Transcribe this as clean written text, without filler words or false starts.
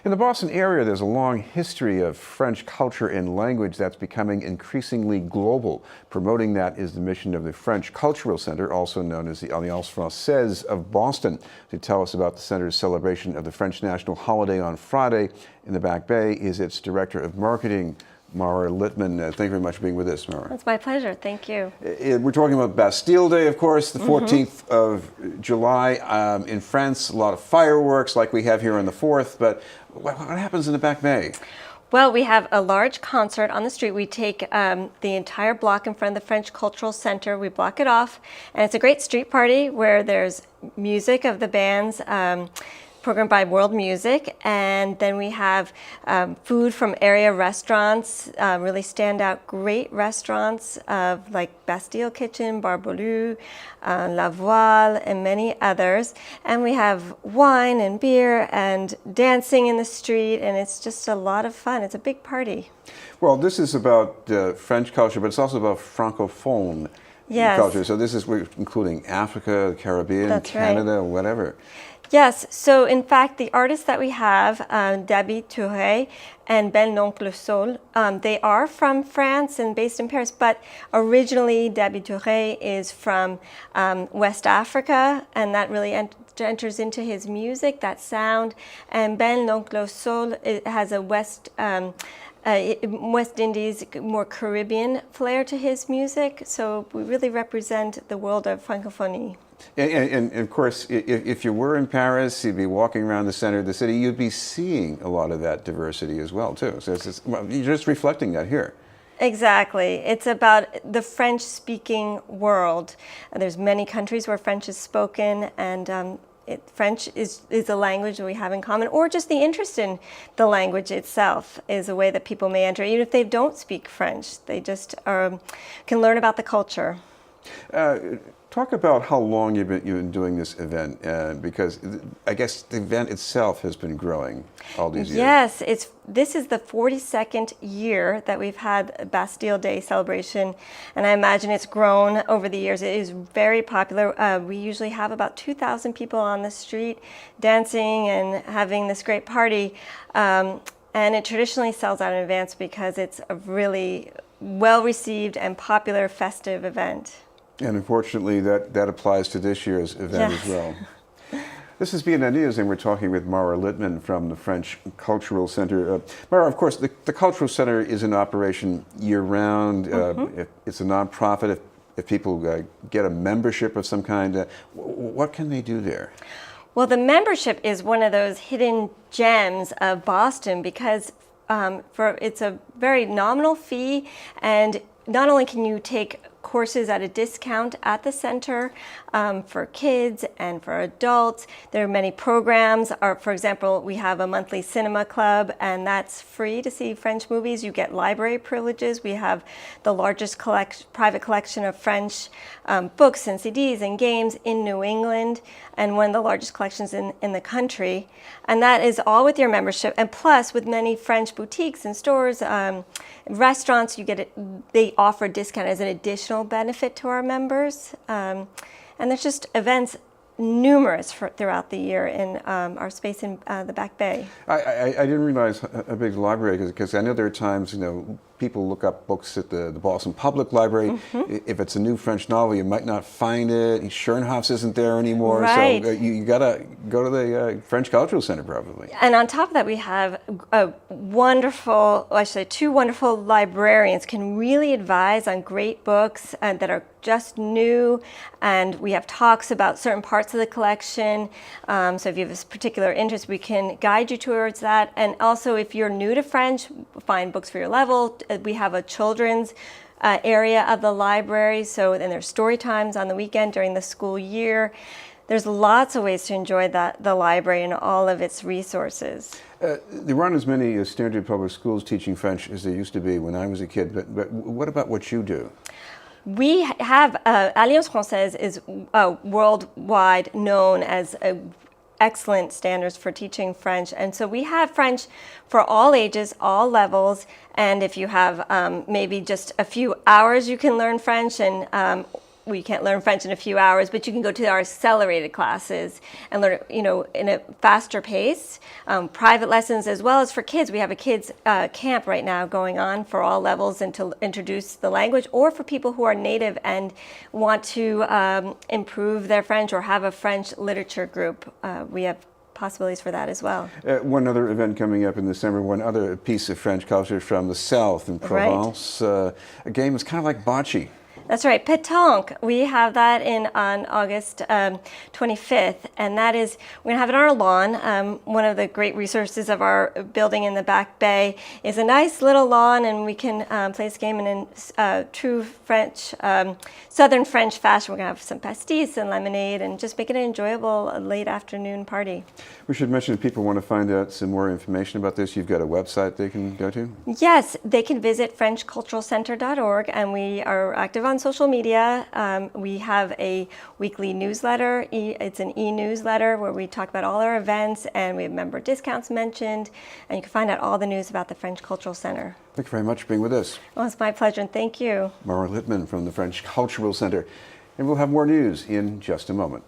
In the Boston area, there's a long history of French culture and language that's becoming increasingly global. Promoting that is the mission of the French Cultural Center, also known as the Alliance Française of Boston. To tell us about the center's celebration of the French national holiday on Friday in the Back Bay is its Director of Marketing, Mara Littman. Thank you very much for being with us, Mara. It's my pleasure. Thank you. We're talking about Bastille Day, of course, the 14th of July. In France, a lot of fireworks like we have here on the 4th, but what happens in the Back Bay? Well, we have a large concert on the street. We take the entire block in front of the French Cultural Center. We block it off, and it's a great street party where there's music of the bands programmed by World Music, and then we have food from area restaurants, really standout great restaurants like Bastille Kitchen, Barbolu, La Voile, and many others. And we have wine and beer and dancing in the street, and it's just a lot of fun. It's a big party. Well, this is about French culture, but it's also about Francophone culture. So this is including Africa, the Caribbean, That's Canada, right. whatever. Yes, so in fact, the artists that we have, Dabi Touré and Ben L'Oncle Sol, they are from France and based in Paris, but originally Dabi Touré is from West Africa, and that really enters into his music, that sound. And Ben L'Oncle Sol has a West Indies, more Caribbean flair to his music, so we really represent the world of Francophonie. And of course, if you were in Paris, you'd be walking around the center of the city, you'd be seeing a lot of that diversity as well, too. So you're just reflecting that here. Exactly. It's about the French-speaking world. There's many countries where French is spoken, and French is a language that we have in common, or just the interest in the language itself is a way that people may enter. Even if they don't speak French, they just can learn about the culture. Talk about how long you've been doing this event, because I guess the event itself has been growing all these years. Yes, this is the 42nd year that we've had Bastille Day celebration, and I imagine it's grown over the years. It is very popular. We usually have about 2,000 people on the street dancing and having this great party, and it traditionally sells out in advance because it's a really well-received and popular festive event. And unfortunately, that applies to this year's event as well. This is BNN News, and we're talking with Mara Littman from the French Cultural Center. Mara, of course, the Cultural Center is in operation year-round. It's a nonprofit. If people get a membership of some kind, what can they do there? Well, the membership is one of those hidden gems of Boston because it's a very nominal fee, and not only can you take courses at a discount at the center for kids and for adults. There are many programs. For example, we have a monthly cinema club, and that's free to see French movies. You get library privileges. We have the largest private collection of French books and CDs and games in New England, and one of the largest collections in the country. And that is all with your membership. And plus, with many French boutiques and stores, restaurants, they offer discount as an additional benefit to our members. And there's just events numerous throughout the year in our space in the Back Bay. I didn't realize a big library, because I know there are times, people look up books at the Boston Public Library. If it's a new French novel, you might not find it. Schoenhoff's isn't there anymore. Right. So you got to go to the French Cultural Center, probably. And on top of that, we have two wonderful librarians can really advise on great books that are just new, and we have talks about certain parts of the collection. So if you have a particular interest, we can guide you towards that. And also, if you're new to French, find books for your level. We have a children's area of the library, and there's story times on the weekend during the school year. There's lots of ways to enjoy the library and all of its resources. There aren't as many standard public schools teaching French as there used to be when I was a kid, but what about what you do? We have, Alliance Française is worldwide known as excellent standards for teaching French, and so we have French for all ages, all levels, and if you have maybe just a few hours you can learn French, and we can't learn French in a few hours, but you can go to our accelerated classes and learn, in a faster pace. Private lessons as well as for kids. We have a kids camp right now going on for all levels and to introduce the language, or for people who are native and want to improve their French or have a French literature group. We have possibilities for that as well. One other event coming up in December, one other piece of French culture from the south in Provence. Right. A game is kind of like bocce. That's right, pétanque. We have that on August 25th, and that is, we're going to have it on our lawn. One of the great resources of our building in the Back Bay is a nice little lawn, and we can play this game in true French, Southern French fashion. We're going to have some pastis and lemonade, and just make it an enjoyable late afternoon party. We should mention, if people want to find out some more information about this, you've got a website they can go to? Yes, they can visit FrenchCulturalCenter.org, and we are active on social media. We have a weekly newsletter. It's an e-newsletter where we talk about all our events, and we have member discounts mentioned, and you can find out all the news about the French Cultural Center. Thank you very much for being with us. Well, it's my pleasure, and thank you. Littman from the French Cultural Center. And we'll have more news in just a moment.